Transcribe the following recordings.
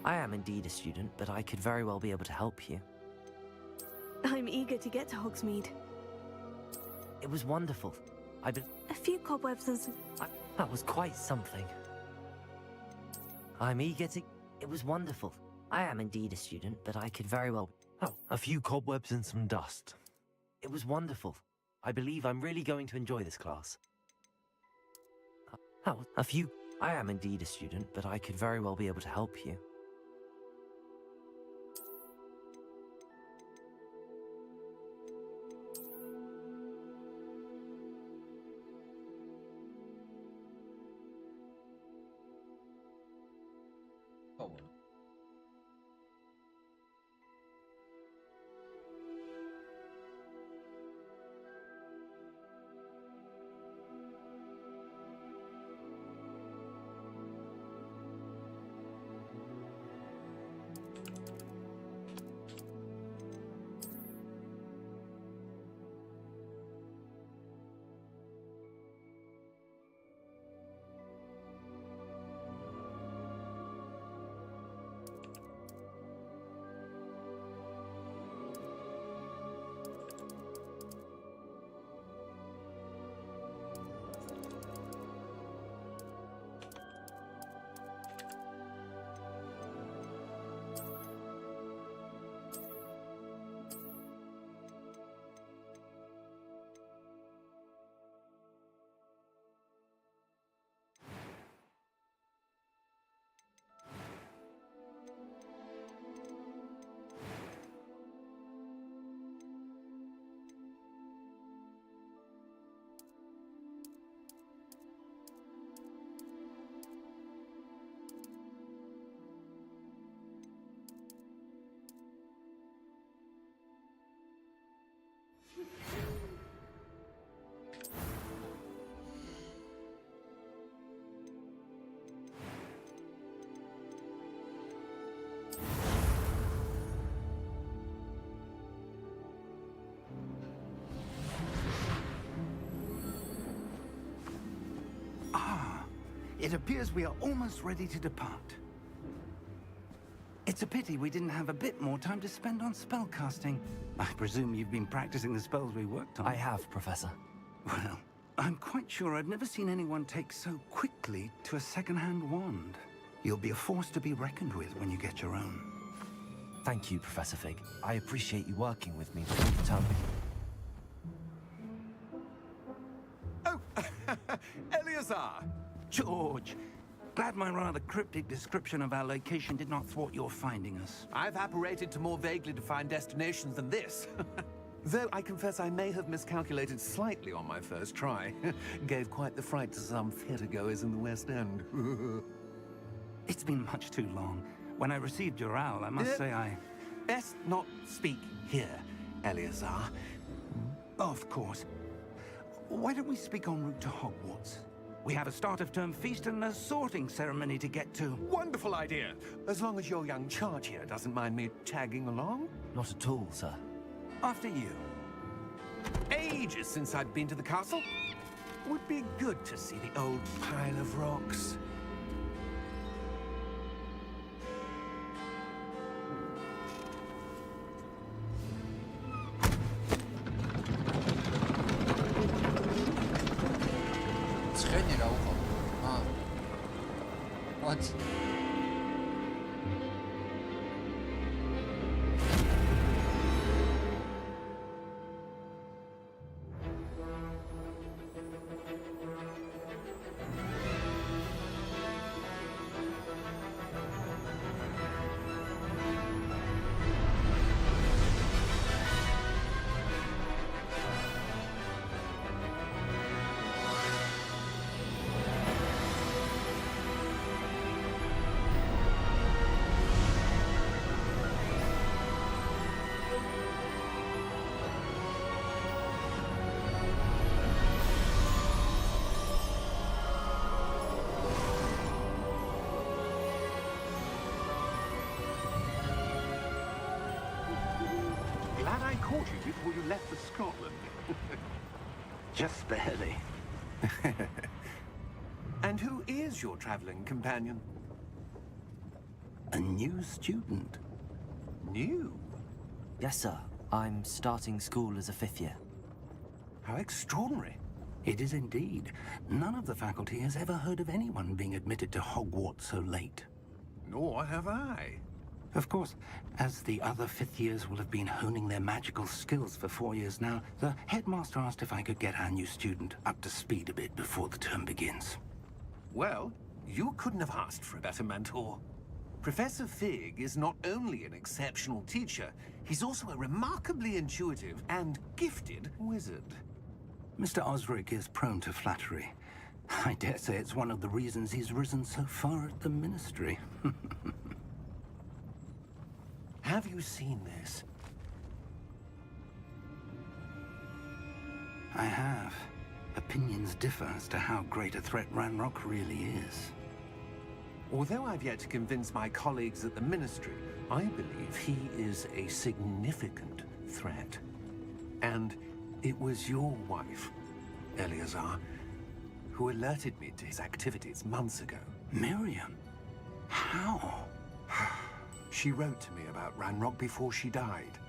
I am indeed a student, but I could very well be able to help you. I'm eager to get to Hogsmeade. It was wonderful. A few cobwebs and some... That was quite something. I'm eager to... It was wonderful. I am indeed a student, but I could very well... Oh, a few cobwebs and some dust. It was wonderful. I believe I'm really going to enjoy this class. Oh, a few... I am indeed a student, but I could very well be able to help you. It appears we are almost ready to depart. It's a pity we didn't have a bit more time to spend on spellcasting. I presume you've been practicing the spells we worked on. I have, Professor. Well, I'm quite sure I've never seen anyone take so quickly to a second-hand wand. You'll be a force to be reckoned with when you get your own. Thank you, Professor Fig. I appreciate you working with me before the term begins. Oh, Eleazar! George, glad my rather cryptic description of our location did not thwart your finding us. I've apparated to more vaguely defined destinations than this. Though I confess I may have miscalculated slightly on my first try. Gave quite the fright to some theatergoers in the West End. It's been much too long. When I received your owl, I must say I... Best not speak here, Eleazar. Of course. Why don't we speak en route to Hogwarts? We have a start-of-term feast and a sorting ceremony to get to. Wonderful idea! As long as your young charge here doesn't mind me tagging along. Not at all, sir. After you. Ages since I'd been to the castle. Would be good to see the old pile of rocks. What? Glad I caught you before you left for Scotland. Just barely. And who is your traveling companion? A new student? New? Yes, sir. I'm starting school as a 5th year. How extraordinary. It is indeed. None of the faculty has ever heard of anyone being admitted to Hogwarts so late. Nor have I. Of course, as the other 5th years will have been honing their magical skills for 4 years now, the headmaster asked if I could get our new student up to speed a bit before the term begins. Well, you couldn't have asked for a better mentor. Professor Fig is not only an exceptional teacher, he's also a remarkably intuitive and gifted wizard. Mr. Osric is prone to flattery. I dare say it's one of the reasons he's risen so far at the Ministry. Have you seen this? I have. Opinions differ as to how great a threat Ranrock really is. Although I've yet to convince my colleagues at the Ministry, I believe he is a significant threat. And it was your wife, Eleazar, who alerted me to his activities months ago. Miriam? How? She wrote to me about Ranrock before she died,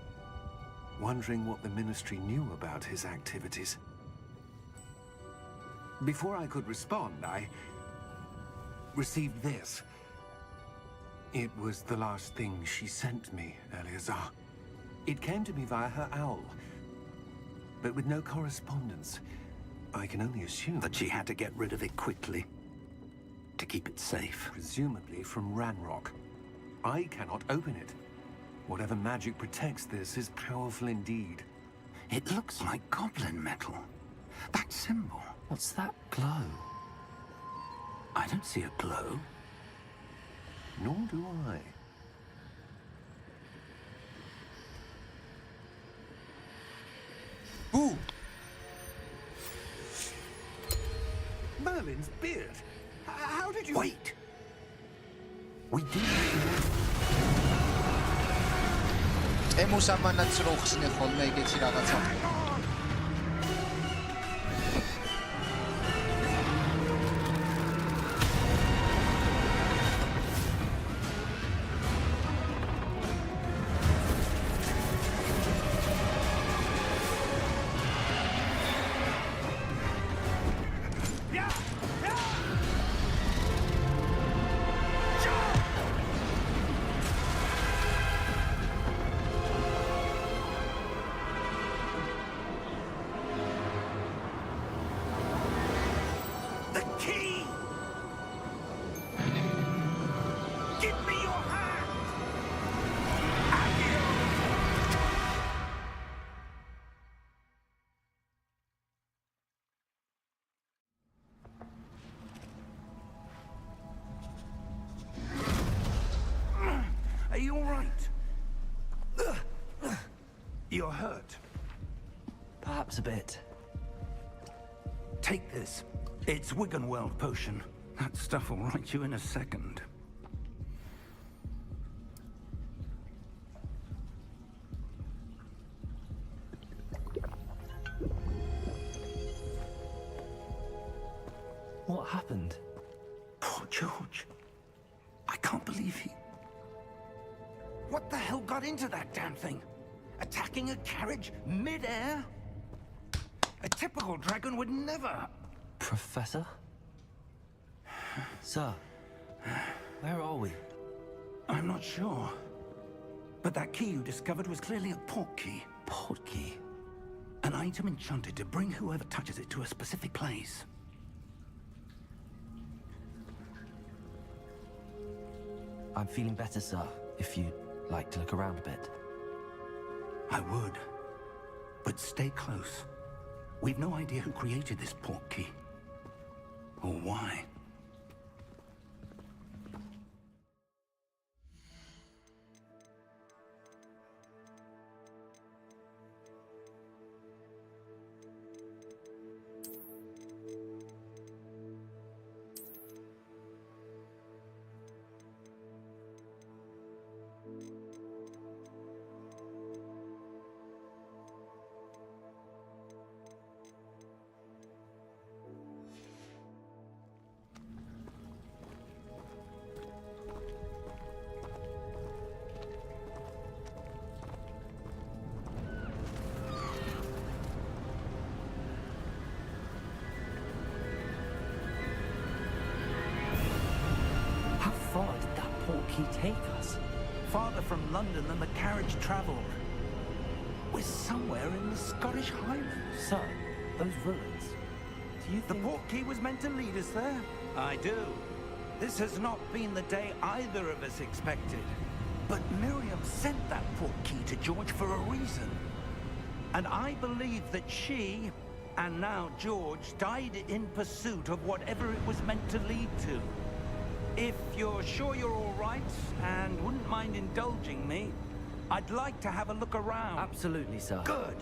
wondering what the Ministry knew about his activities. Before I could respond, I received this. It was the last thing she sent me, Eleazar. It came to me via her owl, but with no correspondence. I can only assume That she had to get rid of it quickly, to keep it safe. presumably from Ranrock. I cannot open it. Whatever magic protects this is powerful indeed. It looks like goblin metal. That symbol. What's that glow? I don't see a glow. Nor do I. Ooh! Merlin's beard! How did you... Wait! We do. ემოსამანაც რო ხსნე ხოლმე ეგეთი რაღაცა. The key! Give me your hand! Are you all right? You're hurt. Perhaps a bit. Take this. It's Wiggenweld potion. That stuff will right you in a second. What happened? Poor George. I can't believe he... What the hell got into that damn thing? Attacking a carriage mid-air? A typical dragon would never... Professor? Sir, where are we? I'm not sure. But that key you discovered was clearly a port key. Port key? An item enchanted to bring whoever touches it to a specific place. I'm feeling better, sir, if you'd like to look around a bit. I would. But stay close. We've no idea who created this port key. Or why. portkey take us? Farther from London than the carriage travelled. We're somewhere in the Scottish Highlands. Sir, those ruins. Do you The think... portkey was meant to lead us there? I do. This has not been the day either of us expected. But Miriam sent that portkey to George for a reason. And I believe that she, and now George, died in pursuit of whatever it was meant to lead to. If you're sure you're all right, and wouldn't mind indulging me, I'd like to have a look around. Absolutely, sir. Good.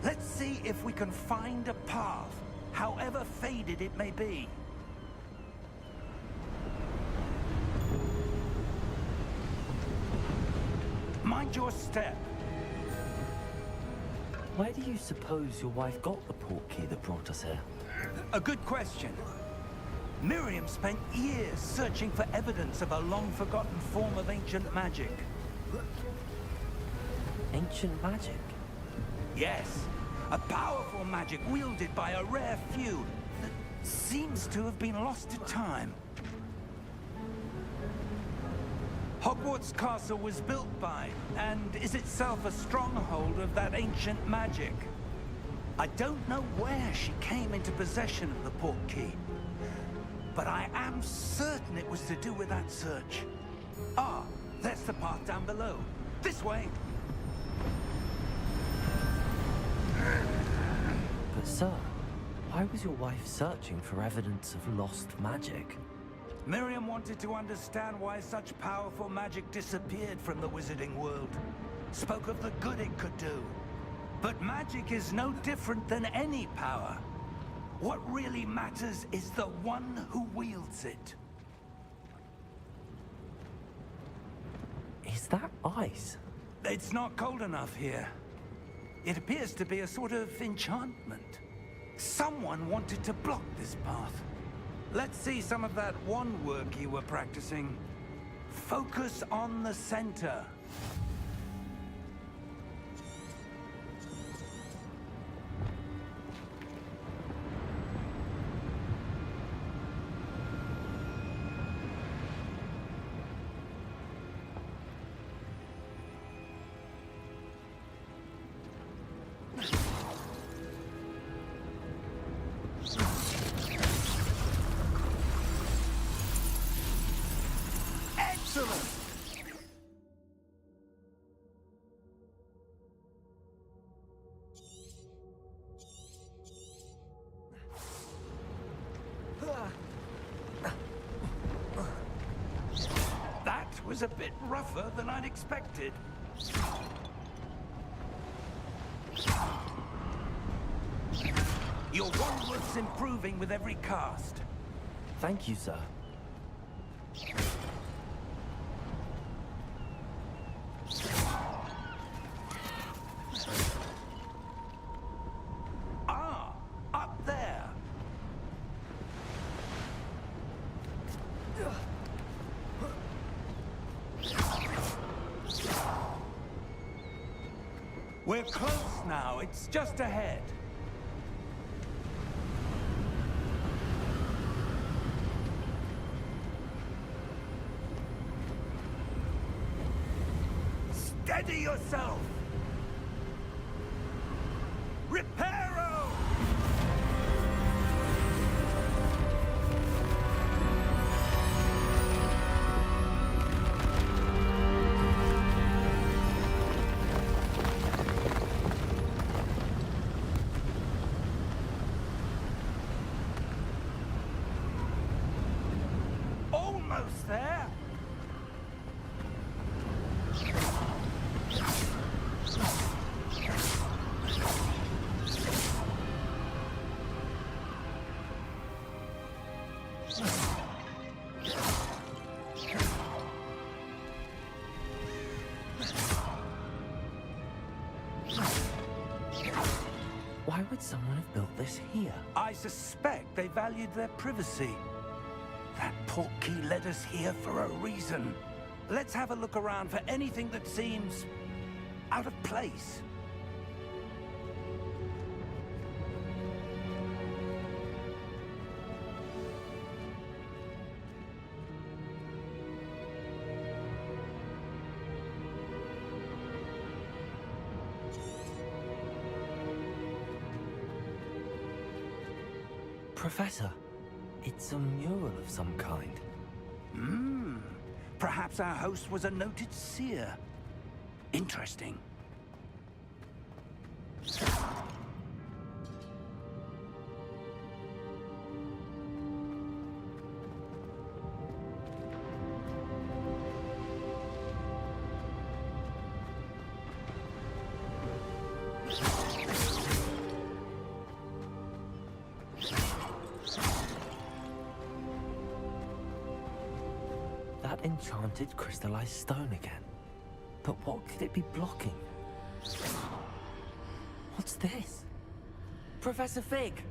Let's see if we can find a path, however faded it may be. Mind your step. Where do you suppose your wife got the portkey that brought us here? A good question. Miriam spent years searching for evidence of a long-forgotten form of ancient magic. Ancient magic? Yes, a powerful magic wielded by a rare few that seems to have been lost to time. Hogwarts Castle was built by, and is itself a stronghold of that ancient magic. I don't know where she came into possession of the portkey, but I am certain it was to do with that search. Ah, there's the path down below. This way. But sir, why was your wife searching for evidence of lost magic? Miriam wanted to understand why such powerful magic disappeared from the wizarding world. Spoke of the good it could do. But magic is no different than any power. What really matters is the one who wields it. Is that ice? It's not cold enough here. It appears to be a sort of enchantment. Someone wanted to block this path. Let's see some of that wand work you were practicing. Focus on the center. Excellent! That was a bit rougher than I'd expected. Your wand work's improving with every cast. Thank you, sir. Ah, up there. We're close now. It's just ahead. Steady yourself! Reparo! Almost there! Why would someone have built this here? I suspect they valued their privacy. That portkey led us here for a reason. Let's have a look around for anything that seems out of place. Professor, it's a mural of some kind. Perhaps our host was a noted seer. Interesting. That enchanted crystallized stone again. But what could it be blocking? What's this? Professor Fig!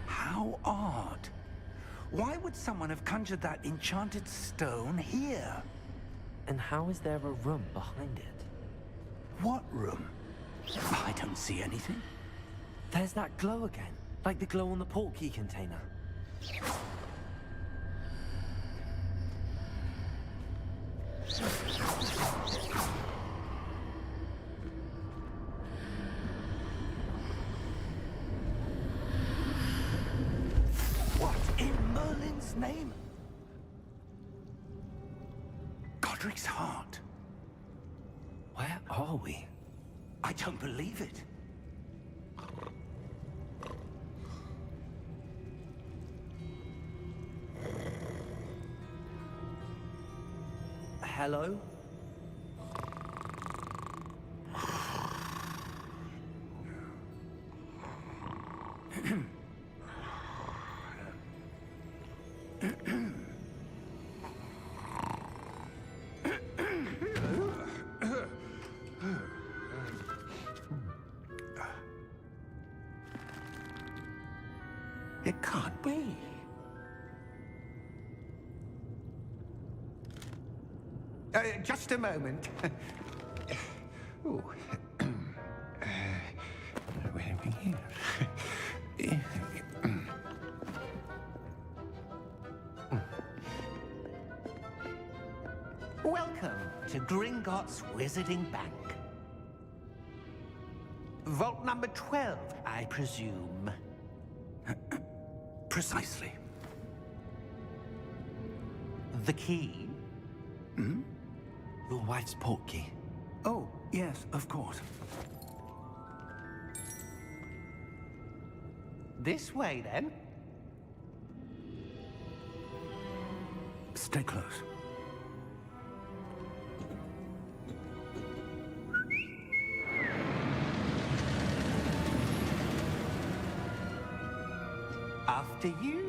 How odd. Why would someone have conjured that enchanted stone here? And how is there a room behind it? What room? I don't see anything. There's that glow again, like the glow on the portkey container. What in Merlin's name? Godric's heart. Where are we? I don't believe it. Hello? It can't be. Just a moment. Ooh. Where are we here? Welcome to Gringotts Wizarding Bank. Vault number 12, I presume. Precisely. The key? Your wife's portkey. Oh, yes, of course. This way, then. Stay close. After you.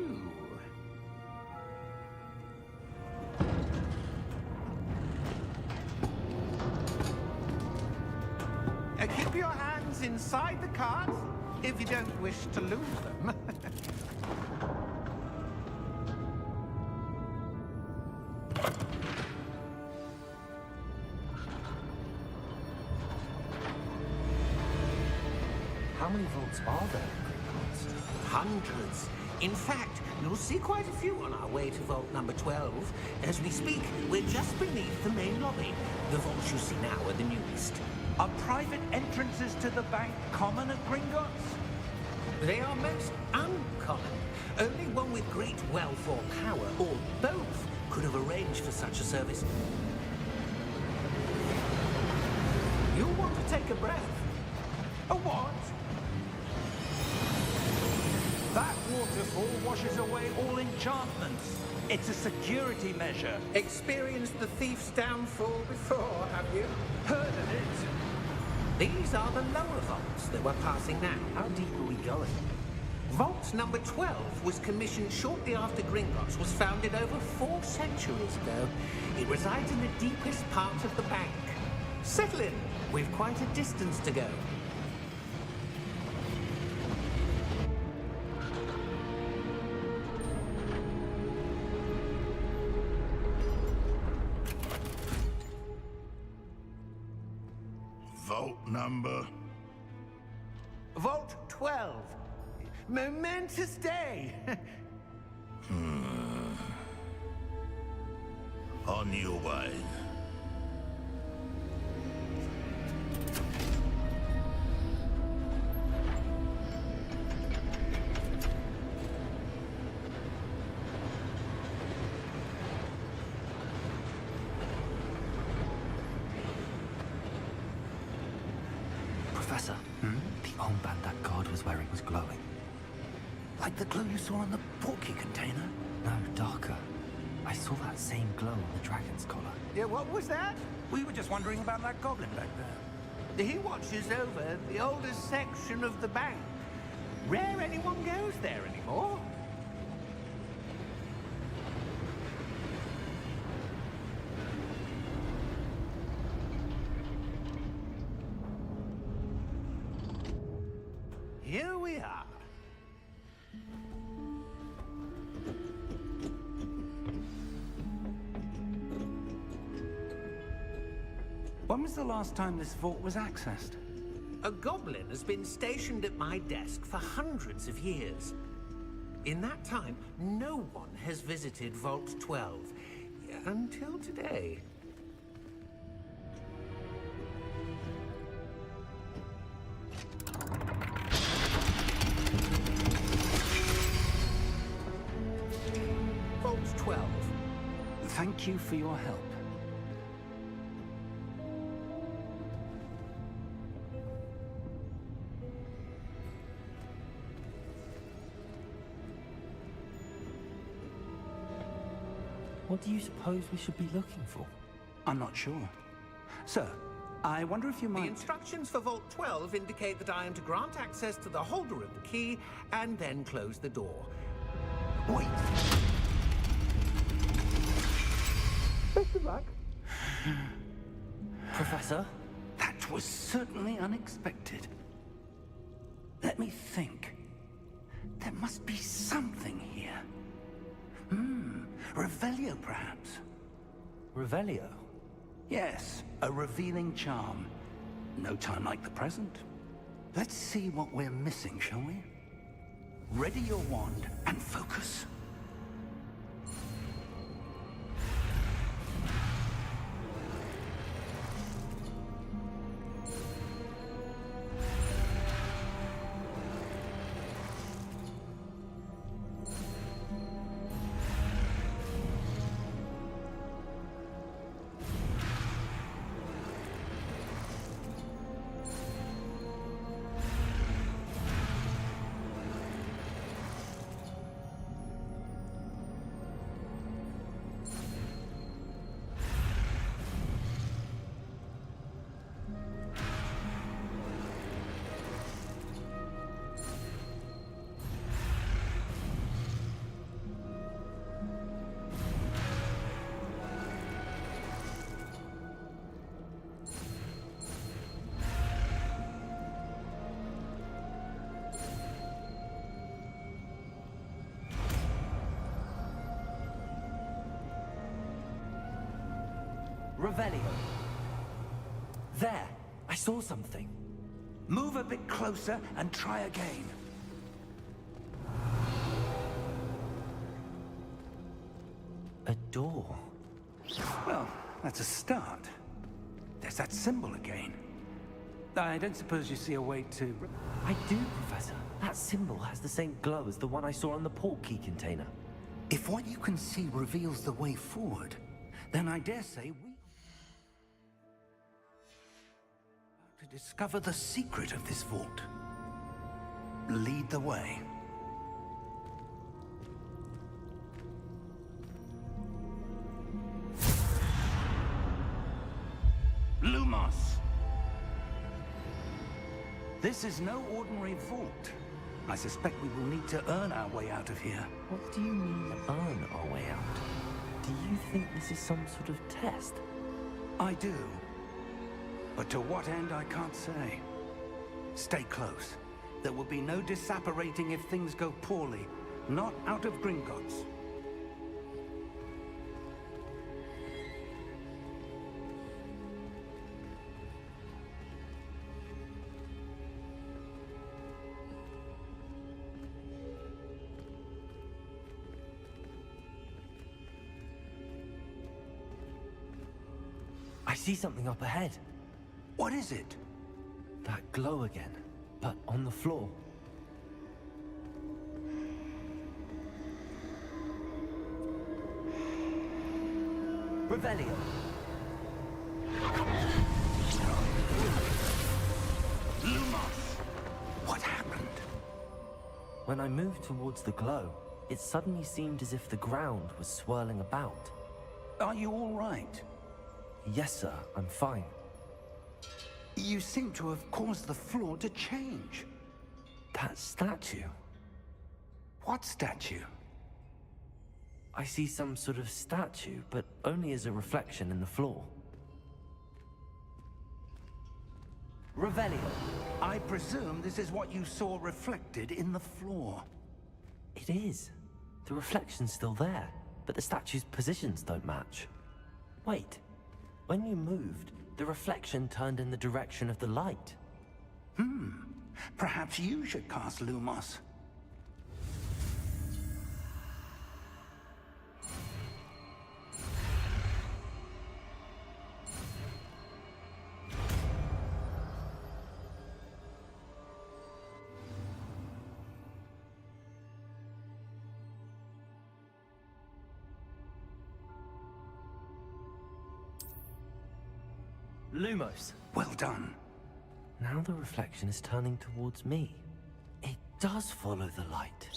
Keep your hands inside the cart if you don't wish to lose them. How many vaults are there in Gringotts? Hundreds. In fact, you'll see quite a few on our way to vault number 12. As we speak, we're just beneath the main lobby. The vaults you see now are the newest. Are private entrances to the bank common at Gringotts? They are most uncommon. Only one with great wealth or power, or both, could have arranged for such a service. You'll want to take a breath. A what? That waterfall washes away all enchantments. It's a security measure. Experienced the thief's downfall before, have you? Heard of it? These are the lower vaults that we're passing now. How deep are we going? Vault number 12 was commissioned shortly after Gringotts was founded over 4 centuries ago. It resides in the deepest part of the bank. Settle in. We've quite a distance to go. Vault number? Vault 12. Momentous day. on your way. Professor, the armband that guard was wearing was glowing. Like the glow you saw on the porky container? No, darker. I saw that same glow on the dragon's collar. Yeah, what was that? We were just wondering about that goblin back there. He watches over the oldest section of the bank. Rare anyone goes there anymore. Here we are. When was the last time this vault was accessed? A goblin has been stationed at my desk for hundreds of years. In that time, no one has visited Vault 12 until today. Vault 12. Thank you for your help. What do you suppose we should be looking for? I'm not sure. Sir, I wonder if you The might... instructions for Vault 12 indicate that I am to grant access to the holder of the key and then close the door. Wait! Best of luck. Professor? That was certainly unexpected. Let me think. There must be something here. Revelio, perhaps? Revelio? Yes, a revealing charm. No time like the present. Let's see what we're missing, shall we? Ready your wand and focus. Revelio. There! I saw something. Move a bit closer and try again. A door. Well, that's a start. There's that symbol again. I don't suppose you see a way to... I do, Professor. That symbol has the same glow as the one I saw on the port key container. If what you can see reveals the way forward, then I dare say we... to discover the secret of this vault. Lead the way. Lumos! This is no ordinary vault. I suspect we will need to earn our way out of here. What do you mean, earn our way out? Do you think this is some sort of test? I do. But to what end, I can't say. Stay close. There will be no disapparating if things go poorly. Not out of Gringotts. I see something up ahead. What is it? That glow again, but on the floor. Revelio. Lumos! What happened? When I moved towards the glow, it suddenly seemed as if the ground was swirling about. Are you all right? Yes, sir, I'm fine. You seem to have caused the floor to change. That statue. What statue? I see some sort of statue, but only as a reflection in the floor. Revelio. I presume this is what you saw reflected in the floor. It is. The reflection's still there, but the statue's positions don't match. Wait. When you moved, the reflection turned in the direction of the light. Perhaps you should cast Lumos. Lumos. Well done. Now the reflection is turning towards me. It does follow the light.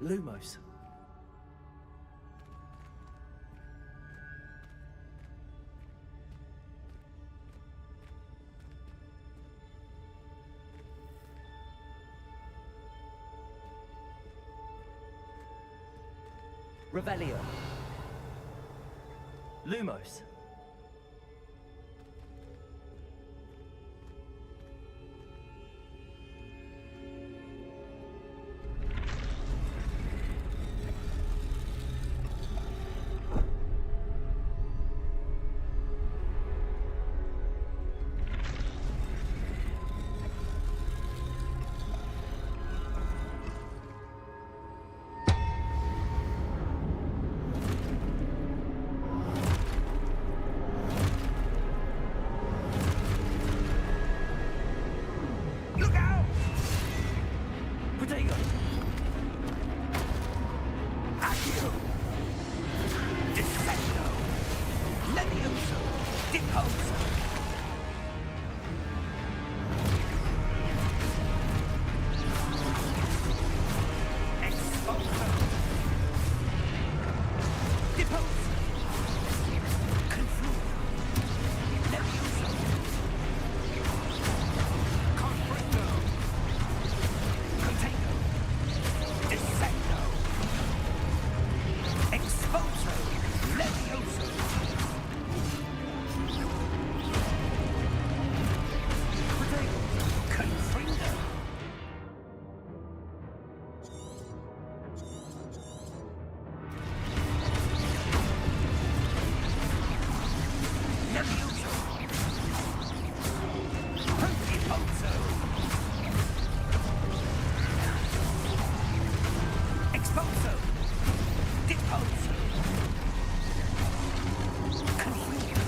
Lumos. Revelio. Lumos. Look out! Potato. Accio! Defendo! Levioso! Deposo! Exposo! Deposo! Confluo! Levioso! Confringo! Contago! Descendo! Exposo! Levioso! Confringo! Levioso! Deposo! Exposo! Deposo! Confringo!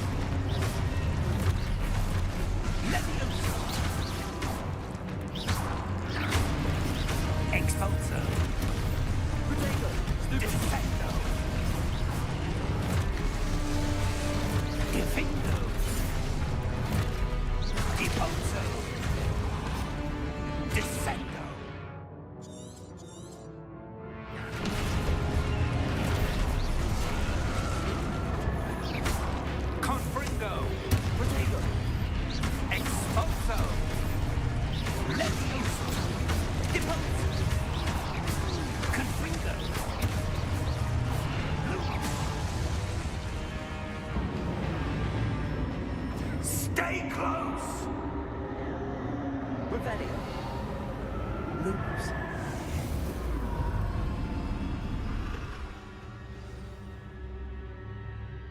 Levioso! Exposo! Potato. Defendo! Defendo! Deposo! Descendo! Confringo! Potato. Exposo! Levioso! Deposo! Confringo! Stay close! Revelio. Lumos.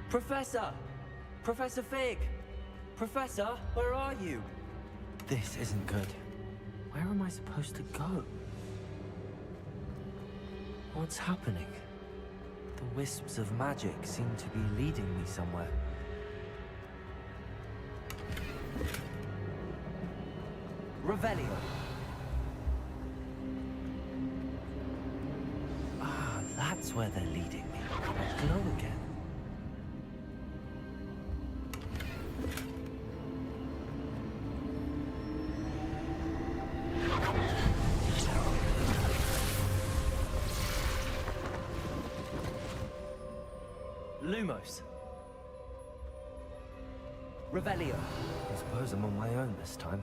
Professor! Professor Fig! Professor, where are you? This isn't good. Where am I supposed to go? What's happening? The wisps of magic seem to be leading me somewhere. Revelio. Ah, that's where they're leading me. A glow again. Lumos. Revelio. I suppose I'm on my own this time.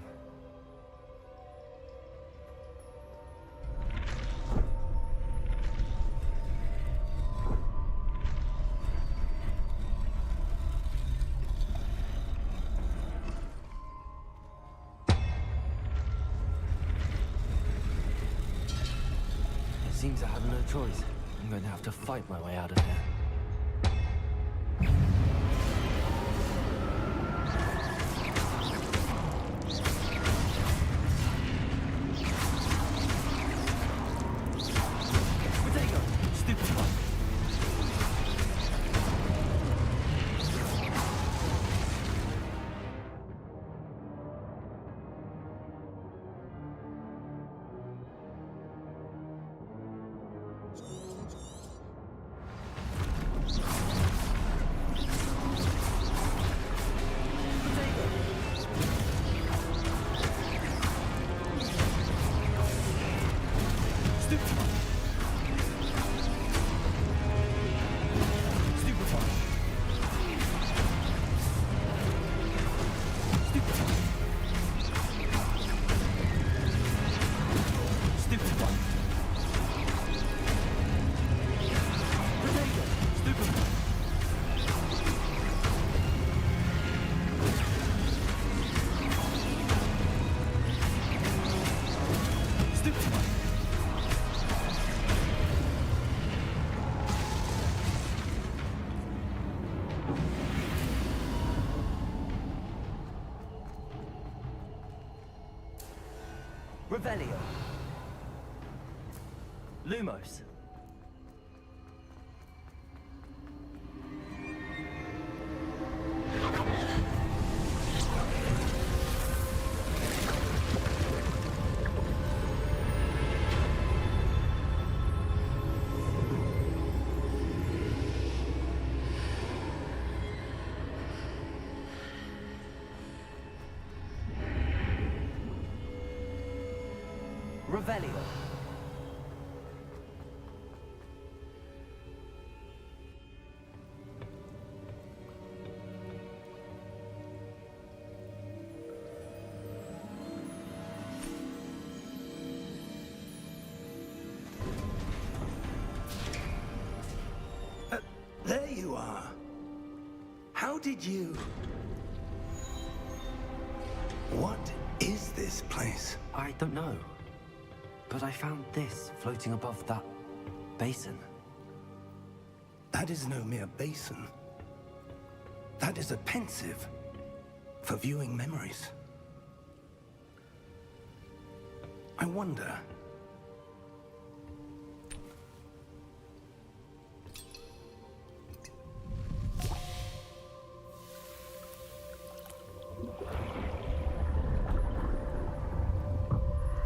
It seems I have no choice. I'm going to have to fight my way out of here. Revelio. Lumos. Revelio. There you are. How did you... What is this place? I don't know. But I found this floating above that basin. That is no mere basin. That is a pensive for viewing memories. I wonder...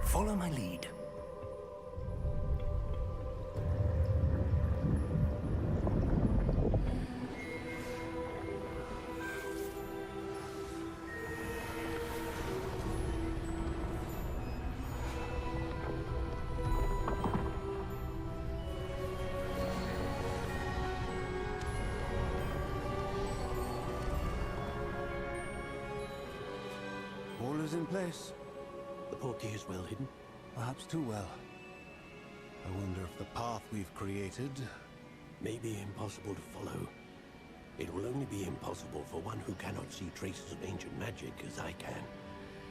Follow my lead. All is in place. The portkey is well hidden. Perhaps too well. I wonder if the path we've created... May be impossible to follow. It will only be impossible for one who cannot see traces of ancient magic as I can.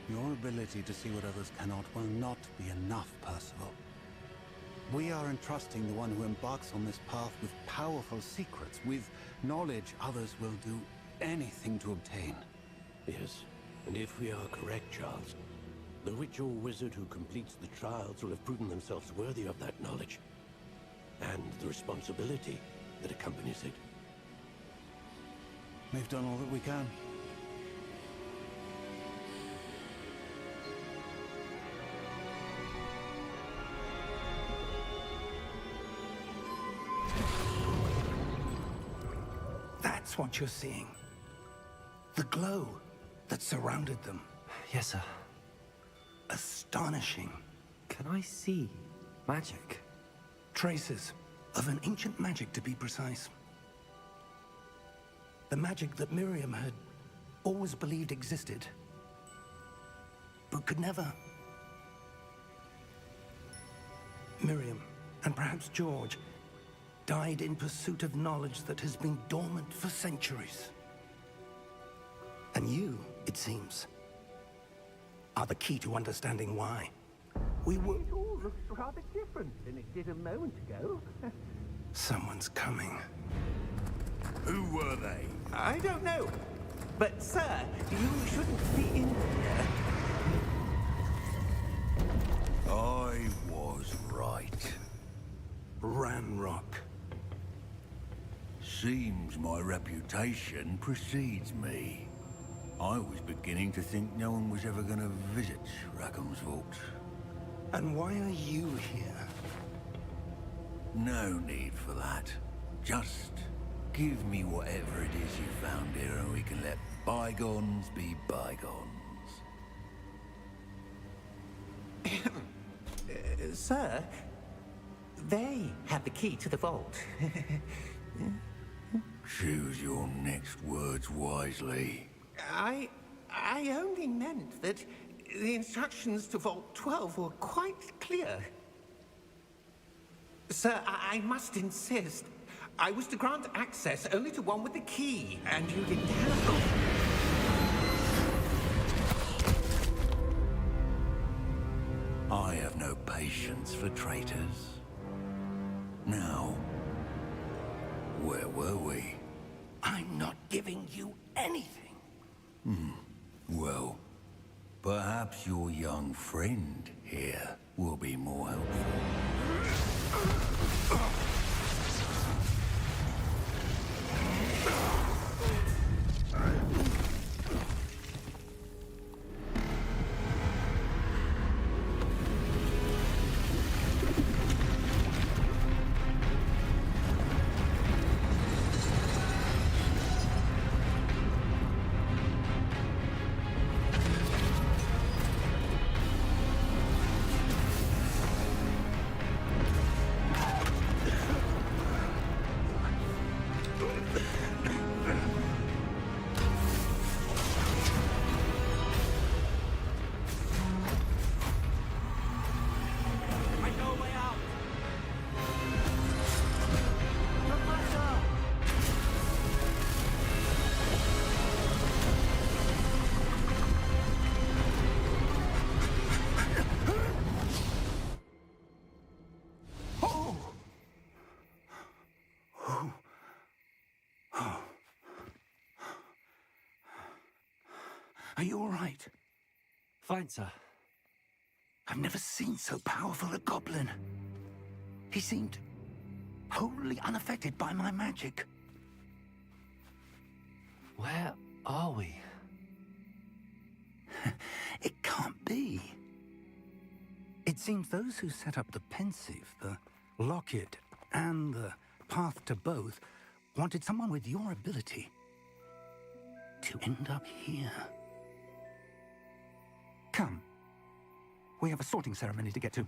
Your ability to see what others cannot will not be enough, Percival. We are entrusting the one who embarks on this path with powerful secrets, with knowledge others will do anything to obtain. Yes, and if we are correct, Charles, the witch or wizard who completes the trials will have proven themselves worthy of that knowledge. And the responsibility that accompanies it. We've done all that we can. That's what you're seeing. The glow that surrounded them. Yes, sir. Astonishing. Can I see magic? Traces of an ancient magic, to be precise. The magic that Miriam had always believed existed, but could never. Miriam, and perhaps George, died in pursuit of knowledge that has been dormant for centuries. And you, it seems, are the key to understanding why. We were... It all looks rather different than it did a moment ago. Someone's coming. Who were they? I don't know. But, sir, you shouldn't be in here. I was right. Ranrock. Seems my reputation precedes me. I was beginning to think no one was ever going to visit Rackham's vault. And why are you here? No need for that. Just give me whatever it is you found here and we can let bygones be bygones. Sir, they have the key to the vault. Choose your next words wisely. I only meant that the instructions to Vault 12 were quite clear. Sir, I must insist. I was to grant access only to one with the key, and you didn't have it. I have no patience for traitors. Now, where were we? I'm not giving you anything. Well, perhaps your young friend here will be more helpful. Are you all right? Fine, sir. I've never seen so powerful a goblin. He seemed wholly unaffected by my magic. Where are we? It can't be. It seems those who set up the pensive, the locket, and the path to both wanted someone with your ability to end up here. Come. We have a sorting ceremony to get to.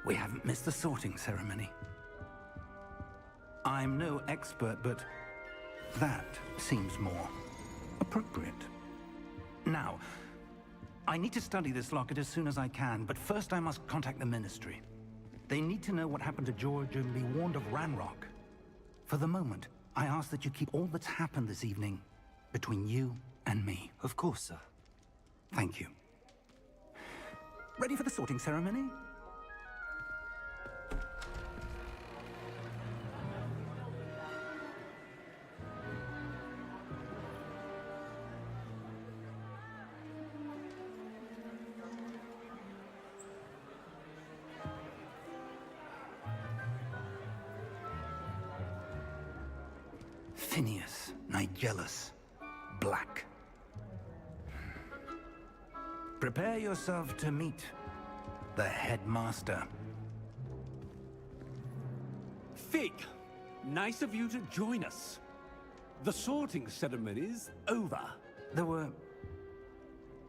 We haven't missed the sorting ceremony. I'm no expert, but that seems more appropriate. Now, I need to study this locket as soon as I can, but first I must contact the Ministry. They need to know what happened to George and be warned of Ranrock. For the moment, I ask that you keep all that's happened this evening between you and me. Of course, sir. Thank you. Ready for the sorting ceremony? Phineas, Nigellus, Black. Prepare yourself to meet the headmaster. Fig, nice of you to join us. The sorting ceremony's over. There were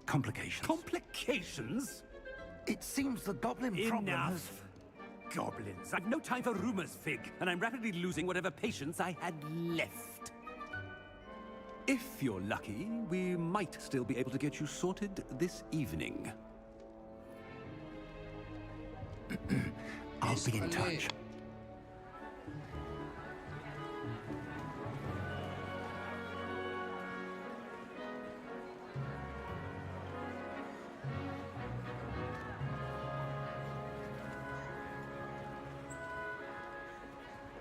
complications. Complications? It seems the goblin problem has... Enough! Goblins. I've no time for rumors, Fig, and I'm rapidly losing whatever patience I had left. If you're lucky, we might still be able to get you sorted this evening. I'll be in touch.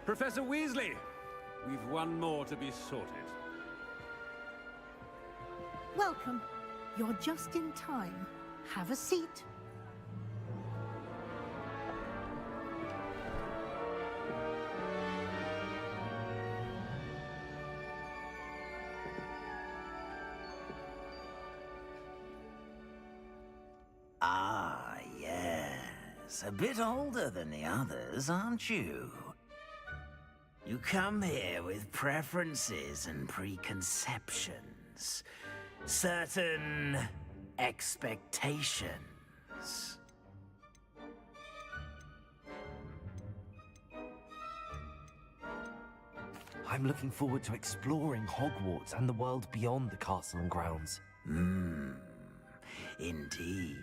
Professor Weasley, we've one more to be sorted. Welcome. You're just in time. Have a seat. Ah, yes. A bit older than the others, aren't you? You come here with preferences and preconceptions. Certain expectations. I'm looking forward to exploring Hogwarts and the world beyond the castle and grounds. Indeed.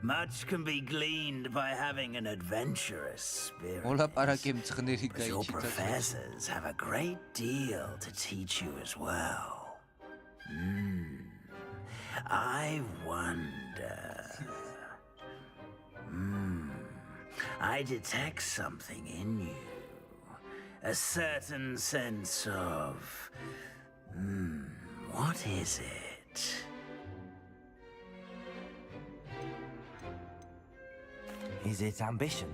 Much can be gleaned by having an adventurous spirit. But your professors have a great deal to teach you as well. I wonder... I detect something in you. A certain sense of... what is it? Is it ambition?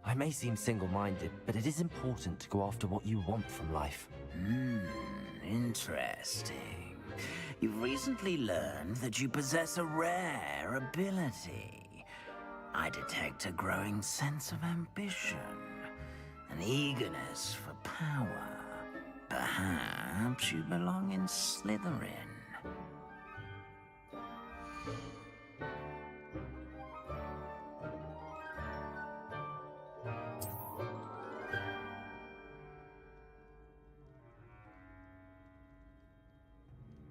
I may seem single-minded, but it is important to go after what you want from life. Interesting. You've recently learned that you possess a rare ability. I detect a growing sense of ambition, an eagerness for power. Perhaps you belong in Slytherin.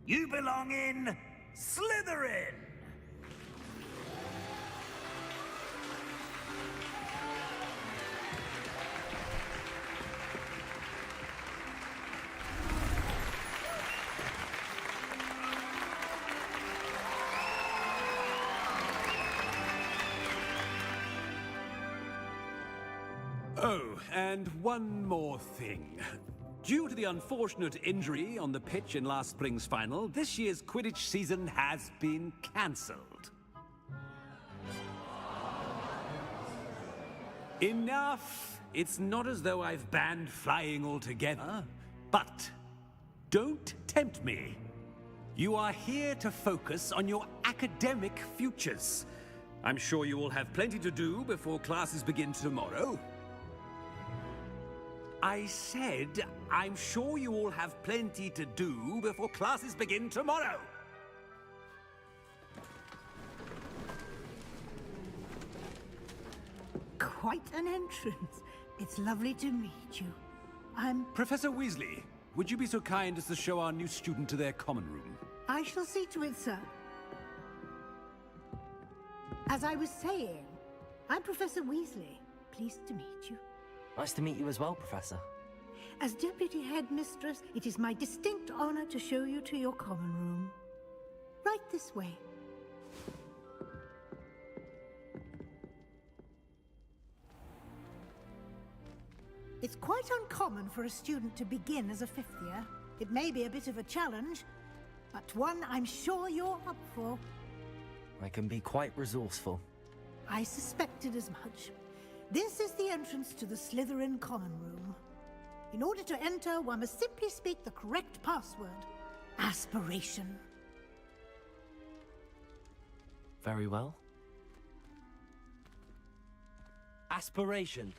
You belong in Slytherin! Oh, and one more thing. Due to the unfortunate injury on the pitch in last spring's final, this year's Quidditch season has been cancelled. Enough! It's not as though I've banned flying altogether. But don't tempt me. You are here to focus on your academic futures. I'm sure you will have plenty to do before classes begin tomorrow. I said, I'm sure you all have plenty to do before classes begin tomorrow. quite an entrance. It's lovely to meet you. I'm... Professor Weasley, would you be so kind as to show our new student to their common room? I shall see to it, sir. As I was saying, I'm Professor Weasley. Pleased to meet you. Nice to meet you as well, Professor. As Deputy Headmistress, it is my distinct honor to show you to your common room. Right this way. It's quite uncommon for a student to begin as a fifth year. It may be a bit of a challenge, but one I'm sure you're up for. I can be quite resourceful. I suspected as much. This is the entrance to the Slytherin common room. In order to enter, one must simply speak the correct password. Aspiration. Very well. Aspiration.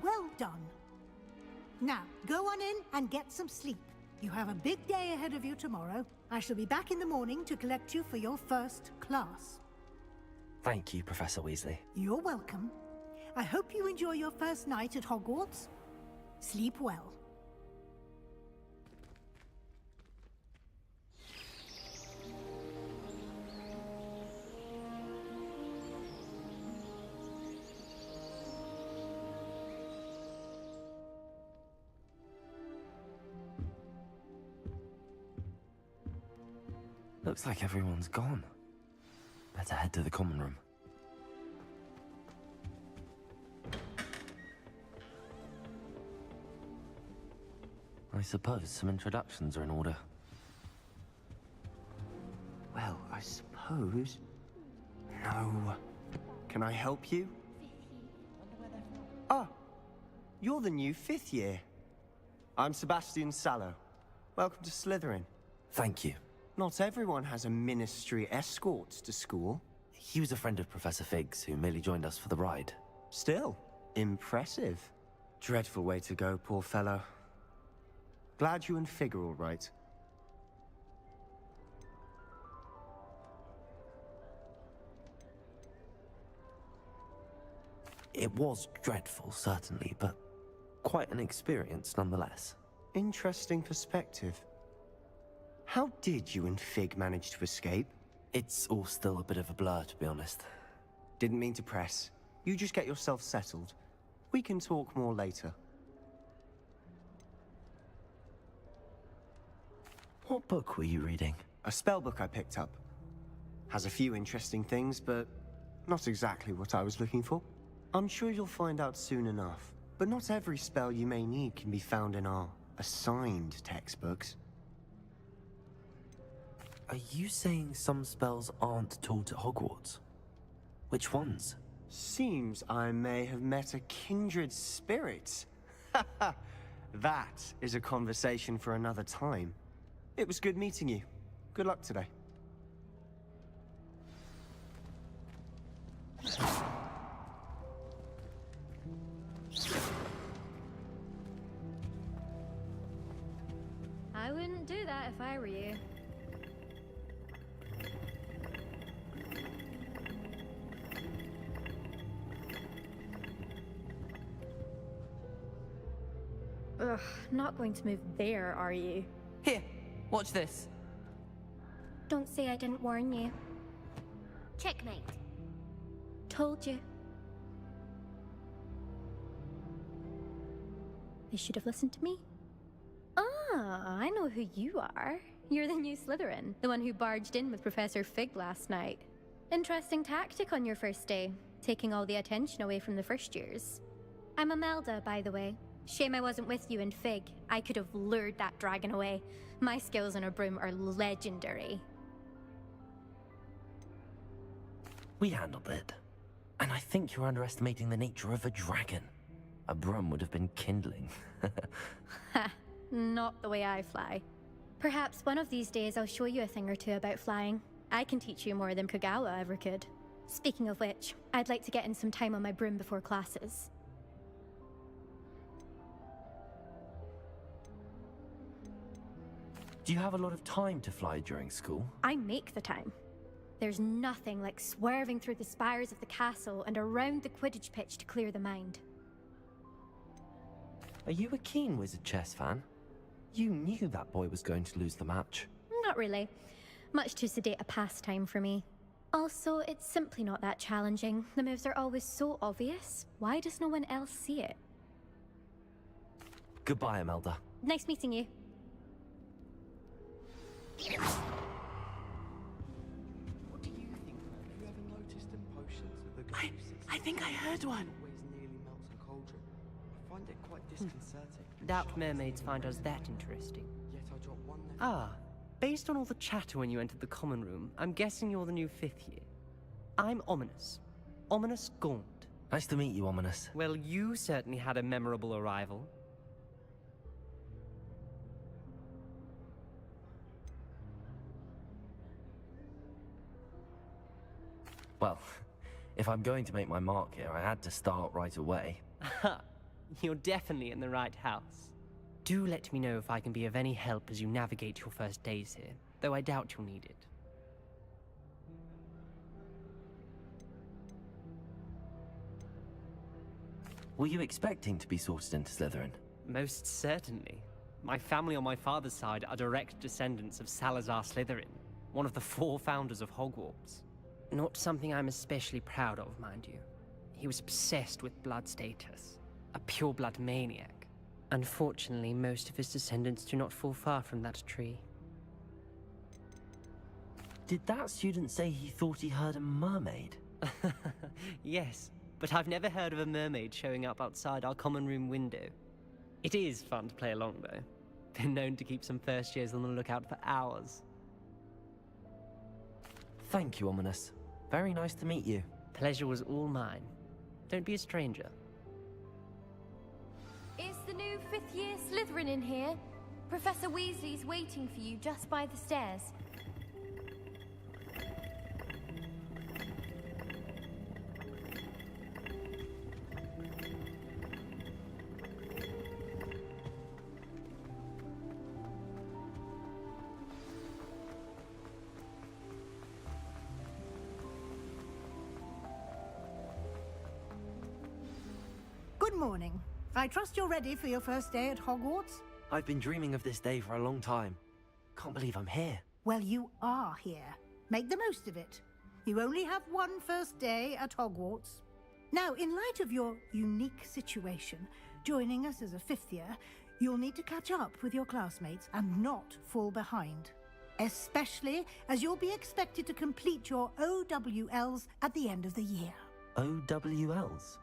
Well done. Now, go on in and get some sleep. You have a big day ahead of you tomorrow. I shall be back in the morning to collect you for your first class. Thank you, Professor Weasley. You're welcome. I hope you enjoy your first night at Hogwarts. Sleep well. Looks like everyone's gone. Better head to the common room. I suppose some introductions are in order. Well, I suppose... No. Can I help you? Ah, you're the new fifth year. I'm Sebastian Sallow. Welcome to Slytherin. Thank you. Not everyone has a ministry escort to school. He was a friend of Professor Fig's, who merely joined us for the ride. Still, impressive. Dreadful way to go, poor fellow. Glad you and Fig are all right. It was dreadful, certainly, but quite an experience nonetheless. Interesting perspective. How did you and Fig manage to escape? It's all still a bit of a blur, to be honest. Didn't mean to press. You just get yourself settled. We can talk more later. What book were you reading? A spell book I picked up. Has a few interesting things, but not exactly what I was looking for. I'm sure you'll find out soon enough. But not every spell you may need can be found in our assigned textbooks. Are you saying some spells aren't taught at Hogwarts? Which ones? Seems I may have met a kindred spirit. That is a conversation for another time. It was good meeting you. Good luck today. I wouldn't do that if I were you. Ugh, not going to move there, are you? Here, watch this. Don't say I didn't warn you. Checkmate. Told you. They should have listened to me. Ah, I know who you are. You're the new Slytherin, the one who barged in with Professor Fig last night. Interesting tactic on your first day, taking all the attention away from the first years. I'm Imelda, by the way. Shame I wasn't with you and Fig. I could have lured that dragon away. My skills on a broom are legendary. We handled it. And I think you're underestimating the nature of a dragon. A broom would have been kindling. Ha, not the way I fly. Perhaps one of these days I'll show you a thing or two about flying. I can teach you more than Kagawa ever could. Speaking of which, I'd like to get in some time on my broom before classes. Do you have a lot of time to fly during school? I make the time. There's nothing like swerving through the spires of the castle and around the Quidditch pitch to clear the mind. Are you a keen wizard chess fan? You knew that boy was going to lose the match. Not really. Much too sedate a pastime for me. Also, it's simply not that challenging. The moves are always so obvious. Why does no one else see it? Goodbye, Imelda. Nice meeting you. What do you think, man? Have you ever noticed in potions that the I think I heard one. always nearly melts a cauldron? I find it quite disconcerting. Doubt mermaids find us that interesting. Yet I drop one left. Ah, based on all the chatter when you entered the common room, I'm guessing you're the new 5th year. I'm Ominous. Ominous Gaunt. Nice to meet you, Ominous. Well, you certainly had a memorable arrival. Well, if I'm going to make my mark here, I had to start right away. Aha, you're definitely in the right house. Do let me know if I can be of any help as you navigate your first days here, though I doubt you'll need it. Were you expecting to be sorted into Slytherin? Most certainly. My family on my father's side are direct descendants of Salazar Slytherin, one of the 4 founders of Hogwarts. Not something I'm especially proud of, mind you. He was obsessed with blood status, a pure-blood maniac. Unfortunately, most of his descendants do not fall far from that tree. Did that student say he thought he heard a mermaid? Yes, but I've never heard of a mermaid showing up outside our common room window. It is fun to play along, though. Been known to keep some first years on the lookout for hours. Thank you, Ominous. Very nice to meet you. Pleasure was all mine. Don't be a stranger. Is the new 5th year Slytherin in here? Professor Weasley's waiting for you just by the stairs. Good morning. I trust you're ready for your first day at Hogwarts? I've been dreaming of this day for a long time. Can't believe I'm here. Well, you are here. Make the most of it. You only have one first day at Hogwarts. Now, in light of your unique situation, joining us as a 5th year, you'll need to catch up with your classmates and not fall behind. Especially as you'll be expected to complete your OWLs at the end of the year. OWLs?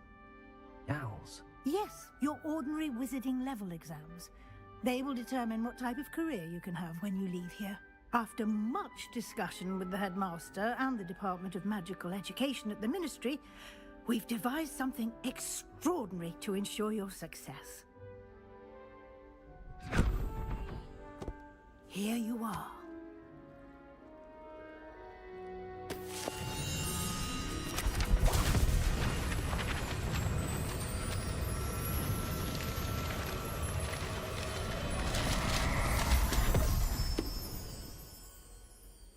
Owls? Yes, your ordinary wizarding level exams. They will determine what type of career you can have when you leave here. After much discussion with the headmaster and the Department of Magical Education at the Ministry, we've devised something extraordinary to ensure your success. Here you are.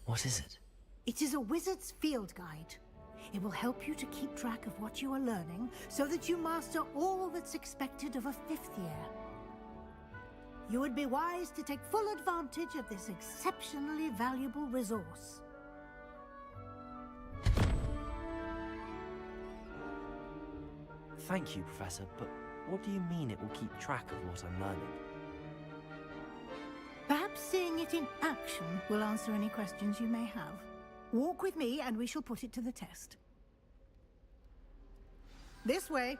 What is it? It is a wizard's field guide. It will help you to keep track of what you are learning so that you master all that's expected of a 5th year. You would be wise to take full advantage of this exceptionally valuable resource. Thank you, Professor, but what do you mean it will keep track of what I'm learning? Perhaps seeing it in action will answer any questions you may have. Walk with me and we shall put it to the test. This way.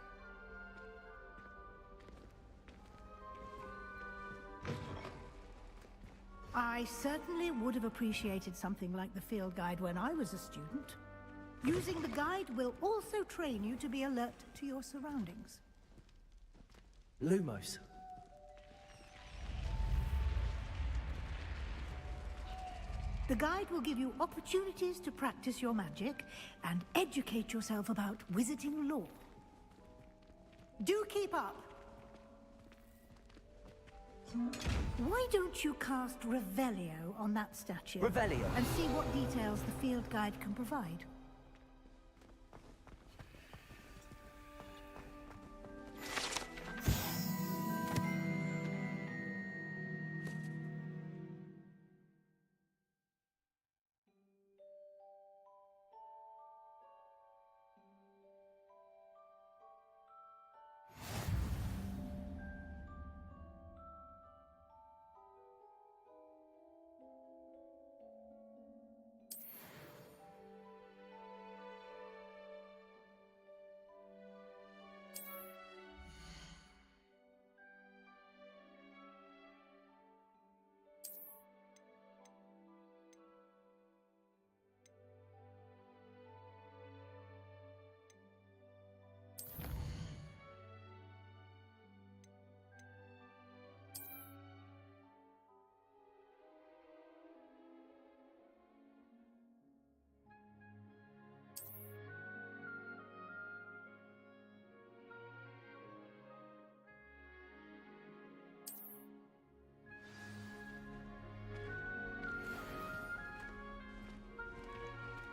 I certainly would have appreciated something like the field guide when I was a student. Using the guide will also train you to be alert to your surroundings. Lumos. The guide will give you opportunities to practice your magic and educate yourself about wizarding lore. Do keep up. Why don't you cast Revelio on that statue? Revelio? And see what details the field guide can provide.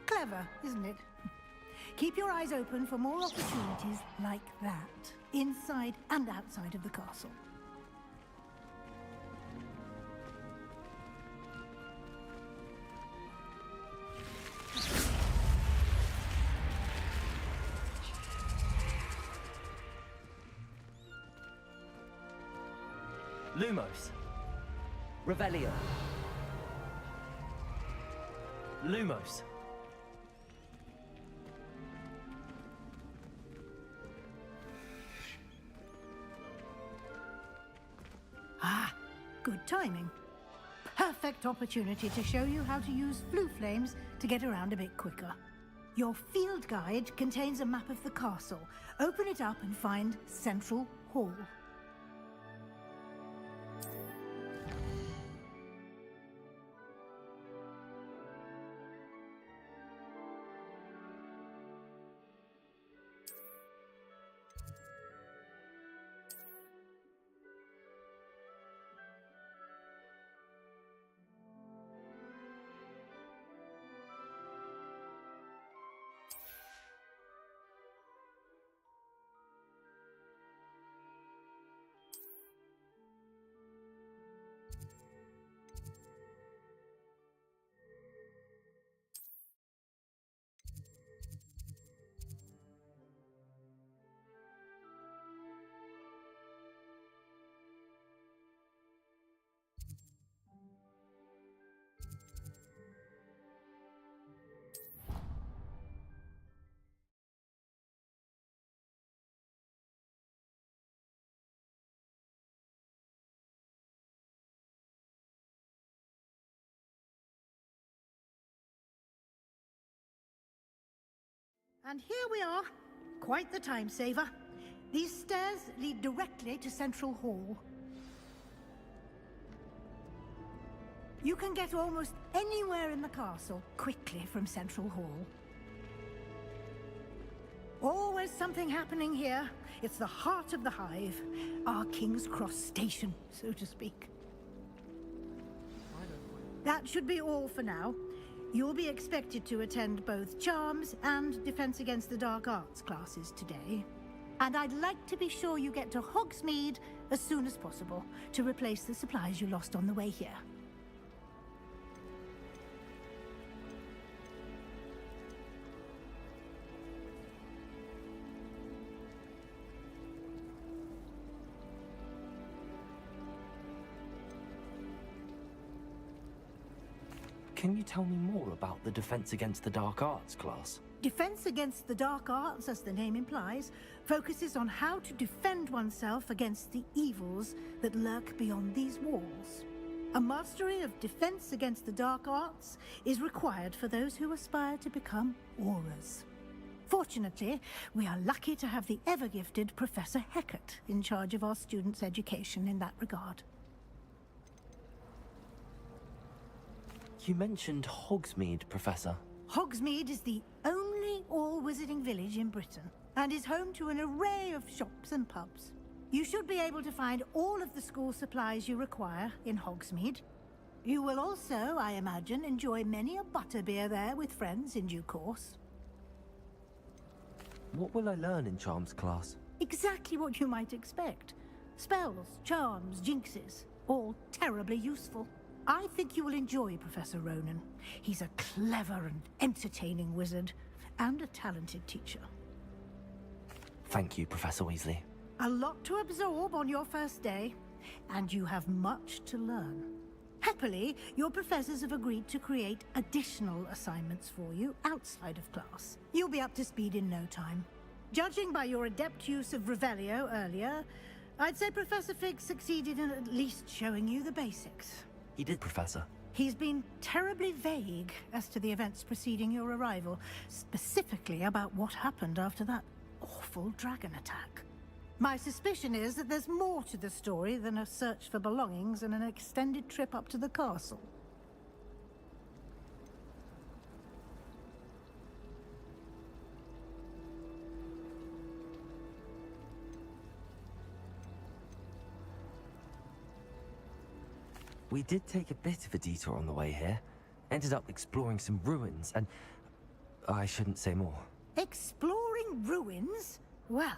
Clever, isn't it? Keep your eyes open for more opportunities like that, inside and outside of the castle. Lumos. Revelio. Lumos. Ah, good timing. Perfect opportunity to show you how to use flue flames to get around a bit quicker. Your field guide contains a map of the castle. Open it up and find Central Hall. And here we are. Quite the time saver. These stairs lead directly to Central Hall. You can get almost anywhere in the castle quickly from Central Hall. Always something happening here. It's the heart of the hive. Our King's Cross station, so to speak. That should be all for now. You'll be expected to attend both Charms and Defense Against the Dark Arts classes today. And I'd like to be sure you get to Hogsmeade as soon as possible to replace the supplies you lost on the way here. Can you tell me more about the Defense Against the Dark Arts class? Defense Against the Dark Arts, as the name implies, focuses on how to defend oneself against the evils that lurk beyond these walls. A mastery of Defense Against the Dark Arts is required for those who aspire to become Aurors. Fortunately, we are lucky to have the ever-gifted Professor Hecat in charge of our students' education in that regard. You mentioned Hogsmeade, Professor. Hogsmeade is the only all-wizarding village in Britain, and is home to an array of shops and pubs. You should be able to find all of the school supplies you require in Hogsmeade. You will also, I imagine, enjoy many a butterbeer there with friends in due course. What will I learn in Charms class? Exactly what you might expect. Spells, charms, jinxes, all terribly useful. I think you will enjoy Professor Ronan. He's a clever and entertaining wizard, and a talented teacher. Thank you, Professor Weasley. A lot to absorb on your first day, and you have much to learn. Happily, your professors have agreed to create additional assignments for you outside of class. You'll be up to speed in no time. Judging by your adept use of Revelio earlier, I'd say Professor Fig succeeded in at least showing you the basics. He did, Professor. He's been terribly vague as to the events preceding your arrival, specifically about what happened after that awful dragon attack. My suspicion is that there's more to the story than a search for belongings and an extended trip up to the castle. We did take a bit of a detour on the way here. Ended up exploring some ruins and... I shouldn't say more. Exploring ruins? Well,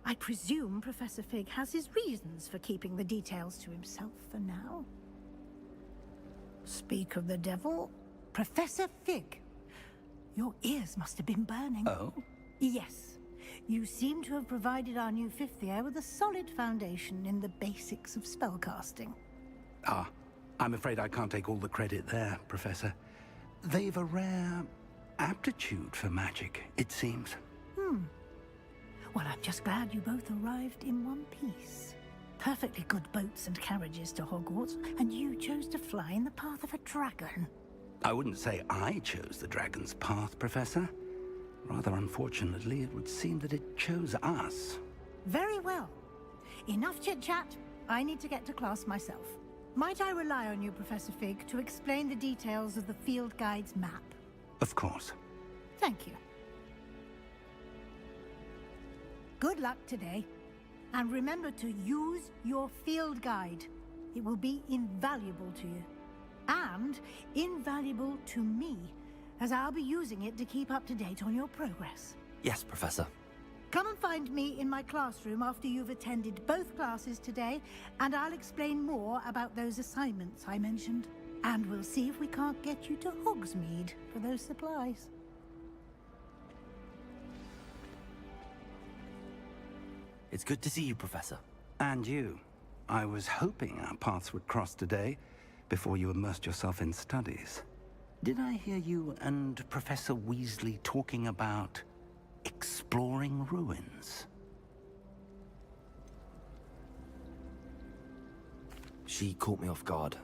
I presume Professor Fig has his reasons for keeping the details to himself for now. Speak of the devil, Professor Fig. Your ears must have been burning. Oh? Yes. You seem to have provided our new fifth year with a solid foundation in the basics of spellcasting. Ah, I'm afraid I can't take all the credit there, Professor. They've a rare aptitude for magic, it seems. Well, I'm just glad you both arrived in one piece. Perfectly good boats and carriages to Hogwarts, and you chose to fly in the path of a dragon. I wouldn't say I chose the dragon's path, Professor. Rather unfortunately, it would seem that it chose us. Very well. Enough chit-chat. I need to get to class myself. Might I rely on you, Professor Fig, to explain the details of the field guide's map? Of course. Thank you. Good luck today. And remember to use your field guide. It will be invaluable to you. And invaluable to me, as I'll be using it to keep up to date on your progress. Yes, Professor. Come and find me in my classroom after you've attended both classes today, and I'll explain more about those assignments I mentioned. And we'll see if we can't get you to Hogsmeade for those supplies. It's good to see you, Professor. And you. I was hoping our paths would cross today, before you immersed yourself in studies. Did I hear you and Professor Weasley talking about exploring ruins? She caught me off guard.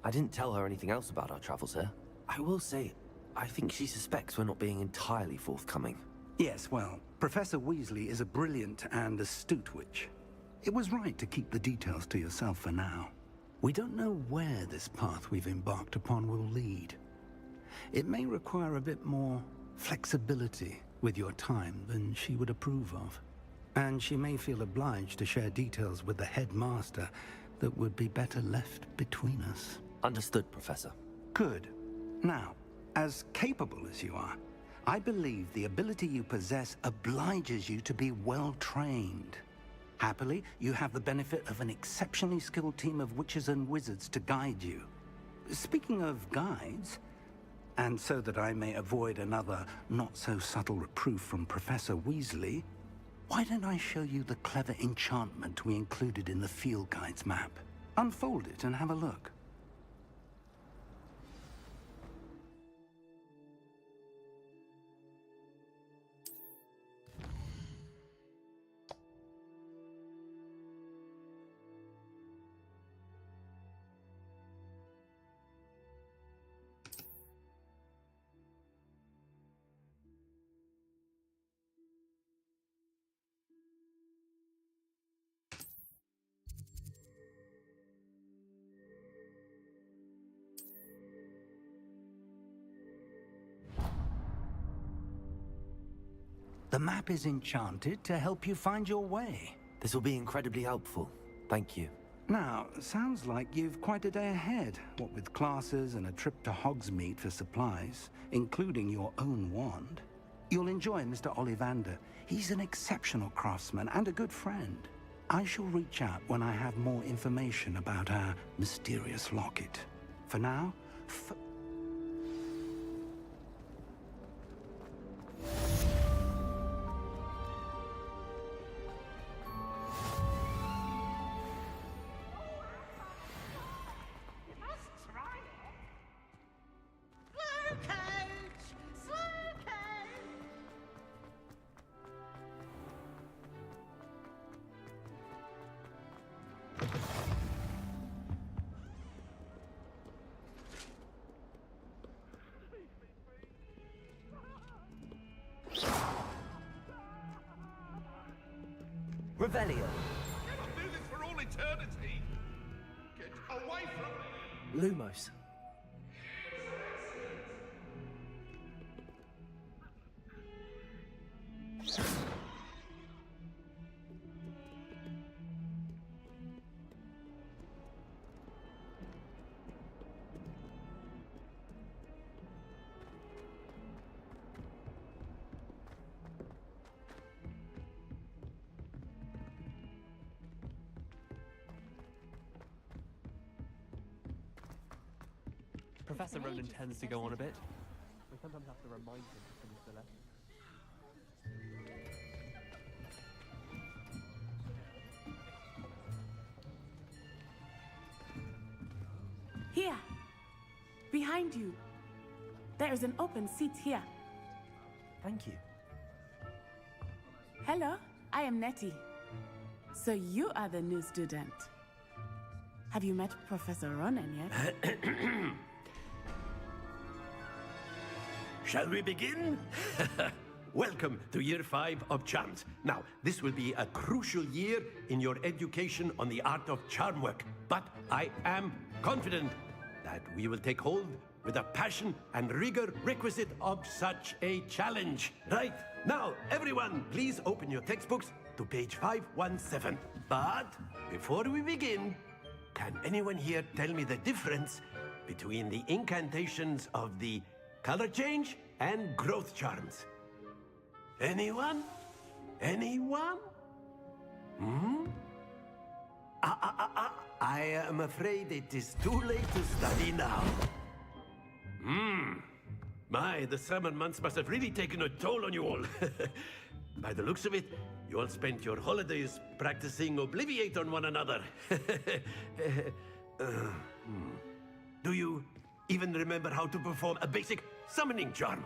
I didn't tell her anything else about our travels here. I will say, I think she suspects we're not being entirely forthcoming. Yes, well, Professor Weasley is a brilliant and astute witch. It was right to keep the details to yourself for now. We don't know where this path we've embarked upon will lead. It may require a bit more flexibility with your time than she would approve of. And she may feel obliged to share details with the headmaster that would be better left between us. Understood, Professor. Good. Now, as capable as you are, I believe the ability you possess obliges you to be well-trained. Happily, you have the benefit of an exceptionally skilled team of witches and wizards to guide you. Speaking of guides, and so that I may avoid another not-so-subtle reproof from Professor Weasley, why don't I show you the clever enchantment we included in the field guide's map? Unfold it and have a look. The map is enchanted to help you find your way. This will be incredibly helpful. Thank you. Now, sounds like you've quite a day ahead, what with classes and a trip to Hogsmeade for supplies, including your own wand. You'll enjoy Mr. Ollivander. He's an exceptional craftsman and a good friend. I shall reach out when I have more information about our mysterious locket. For now, Revelio. Cannot do this for all eternity. Get away from me. Lumos. Professor Roland tends to go on a bit. We sometimes have to remind him to finish the lesson. Here! Behind you! There is an open seat here. Thank you. Hello, I am Nettie. So you are the new student. Have you met Professor Ronan yet? Shall we begin? Welcome to Year 5 of Charms. Now, this will be a crucial year in your education on the art of charm work. But I am confident that we will take hold with the passion and rigor requisite of such a challenge. Right, now, everyone, please open your textbooks to page 517. But before we begin, can anyone here tell me the difference between the incantations of the color change and growth charms? Anyone? Anyone? I am afraid it is too late to study now. My, the summer months must have really taken a toll on you all. By the looks of it, you all spent your holidays practicing Obliviate on one another. Do you even remember how to perform a basic summoning charm?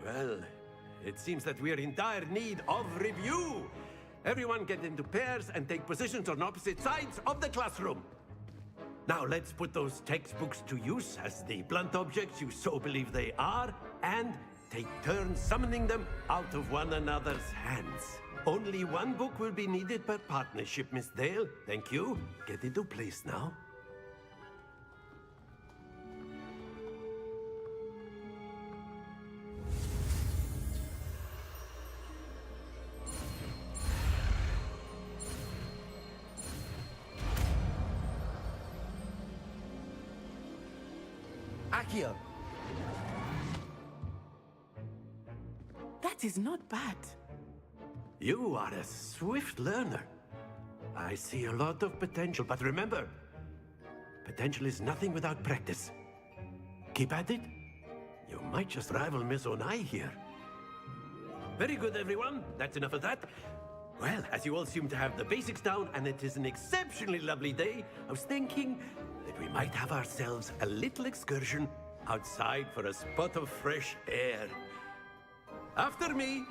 Well, it seems that we are in dire need of review. Everyone get into pairs and take positions on opposite sides of the classroom. Now let's put those textbooks to use as the blunt objects you so believe they are, and take turns summoning them out of one another's hands. Only one book will be needed per partnership, Miss Dale. Thank you. Get into place now. Accio. That is not bad. You are a swift learner. I see a lot of potential, but remember, potential is nothing without practice. Keep at it. You might just rival Miss Onai here. Very good, everyone. That's enough of that. Well, as you all seem to have the basics down, and it is an exceptionally lovely day, I was thinking that we might have ourselves a little excursion outside for a spot of fresh air. After me.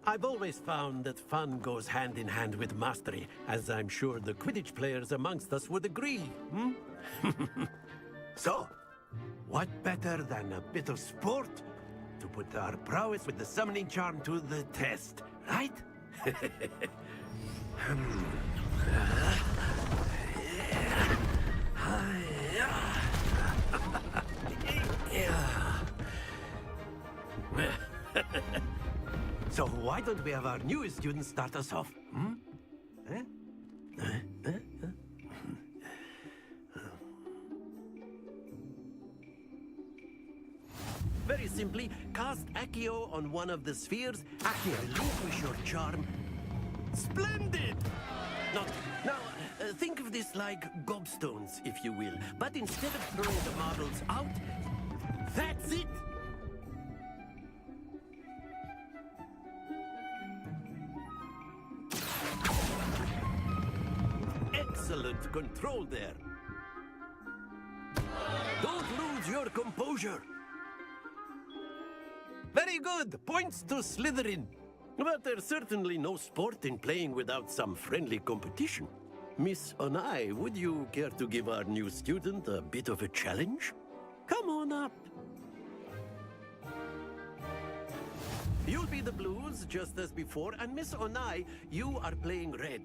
I've always found that fun goes hand in hand with mastery, as I'm sure the Quidditch players amongst us would agree, hmm? So, what better than a bit of sport to put our prowess with the summoning charm to the test, right? So why don't we have our newest student start us off, hmm? Very simply, cast Accio on one of the spheres. Accio, relinquish your charm. Splendid! Now, think of this like gobstones, if you will. But instead of throwing the marbles out, that's it! Excellent control there. Don't lose your composure. Very good. Points to Slytherin. But there's certainly no sport in playing without some friendly competition. Miss Onai, would you care to give our new student a bit of a challenge? Come on up. You'll be the blues, just as before, and Miss Onai, you are playing red.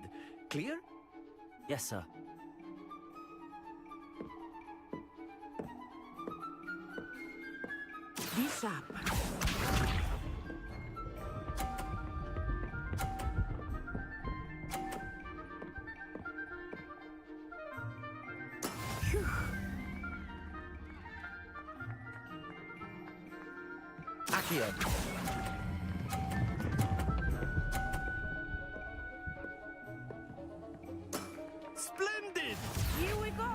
Clear? Yes, sir. Be sharp. Accio. Splendid! Here we go.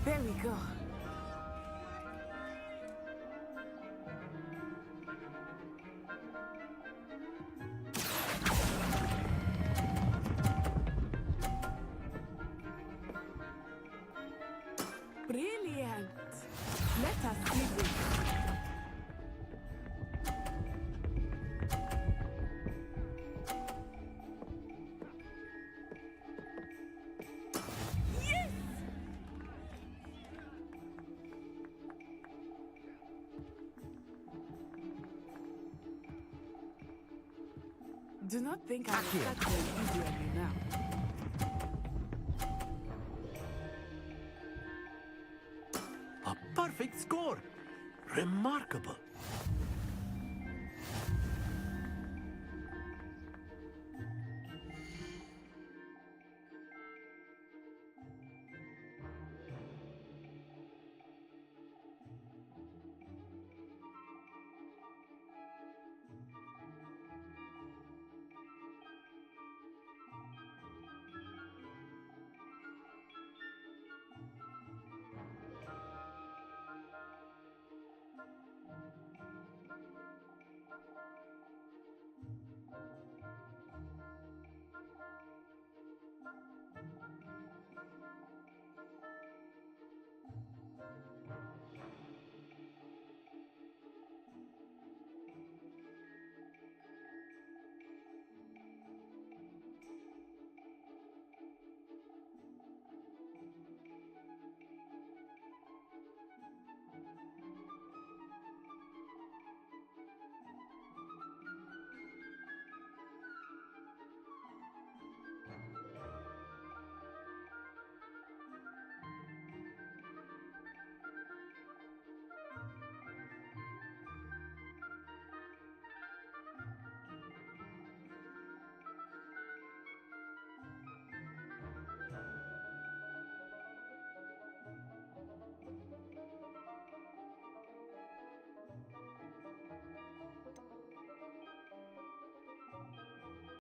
There we go. Brilliant. Let us see this. Do not think I will catch them easy on you now. A perfect score. Remarkable.